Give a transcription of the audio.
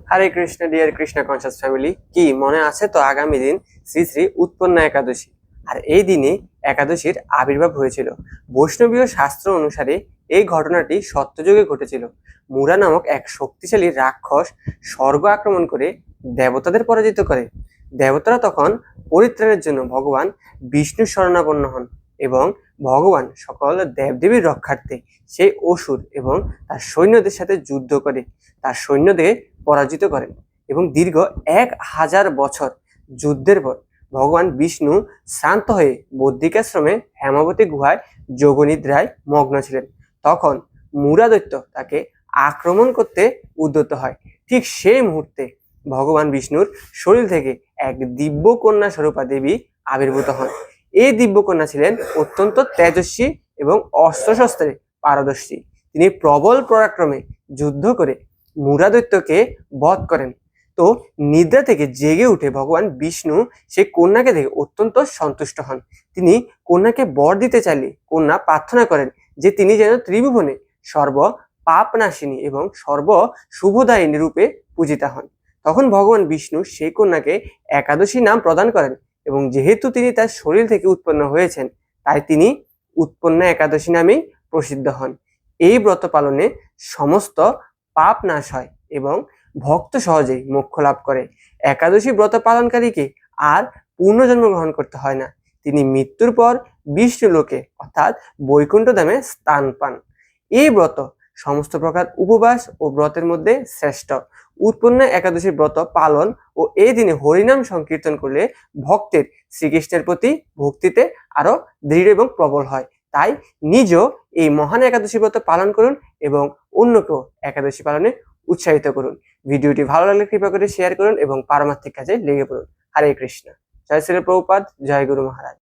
হরে Krishna dear Krishna conscious family, কি মনে আছে তো আগামী দিন শ্রী শ্রী উৎপন্না একাদশী। আর এই দিনে একাদশীর আবির্ভাব হয়েছিল। বৈষ্ণবীয় শাস্ত্র অনুসারে এই ঘটনাটি সত্যযুগে ঘটেছিল। মুরা নামক এক শক্তিশালী রাক্ষস স্বর্গ আক্রমণ করে দেবতাদের পরাজিত করে। দেবতারা তখন পরিত্রাণের জন্য ভগবান বিষ্ণুর শরণাপন্ন হন এবং ভগবান সকল দেবদেবীর রক্ষার্থে সেই অসুর এবং তার সৈন্যদের সাথে যুদ্ধ করে তার সৈন্যদের পরাজিত করেন এবং দীর্ঘ 1000 বছর যুদ্ধের পর ভগবান বিষ্ণু শ্রান্ত হয়ে বদ্রিকাশ্রমে হেমাবতী গুহায় যোগনিদ্রায় মগ্ন ছিলেন। তখন মুরা দৈত্য তাকে আক্রমণ করতে উদ্যত হয়। ঠিক সেই মুহূর্তে ভগবান বিষ্ণুর শরীর থেকে এক দিব্য কন্যা স্বরূপা দেবী আবির্ভূত হন। এই দিব্যকন্যা ছিলেন অত্যন্ত তেজস্বী এবং অস্ত্রশস্ত্রে পারদর্শী। তিনি প্রবল পরাক্রমে যুদ্ধ করে মুরা দৈত্যকে বধ করেন। তো নিদ্রা থেকে জেগে উঠে ভগবান বিষ্ণু সেই কন্যাকে দেখে অত্যন্ত সন্তুষ্ট হন। তিনি কন্যাকে বর দিতে চাইলে কন্যা প্রার্থনা করেন যে তিনি যেন ত্রিভুবনে সর্ব পাপনাশিনী এবং সর্ব শুভদায়িনী রূপে পূজিতা হন। তখন ভগবান বিষ্ণু সেই কন্যাকে একাদশী নাম প্রদান করেন এবং যেহেতু তিনি তার শরীর থেকে উৎপন্ন হয়েছেন তাই তিনি উৎপন্না একাদশী নামেই প্রসিদ্ধ হন। এই ব্রত পালনে সমস্ত পাপ নাশ হয় এবং ভক্ত সহজেই মোক্ষ লাভ করে। একাদশী ব্রত পালনকারীকে আর পুনর্জন্ম গ্রহণ করতে হয় না। তিনি মৃত্যুর পর বিষ্ণু লোকে অর্থাৎ বৈকুণ্ঠ ধামে স্থান পান। এই ব্রত সমস্ত প্রকার উপবাস ও ব্রতের মধ্যে শ্রেষ্ঠ। উৎপন্না একাদশী ব্রত পালন ও এই দিনে হরিনাম সংকীর্তন করলে ভক্তের শ্রীকৃষ্ণের প্রতি ভক্তিতে আরো দৃঢ় এবং প্রবল হয়। তাই নিজেও এই মহান একাদশী ব্রত পালন করুন এবং অন্যকেও একাদশী পালনে উৎসাহিত করুন। ভিডিওটি ভালো লাগলে কৃপা করে শেয়ার করুন এবং পারমার্থিক কাজে লেগে পড়ুন। হরে কৃষ্ণ। জয় শ্রী প্রভুপাদ, জয় গুরু মহারাজ।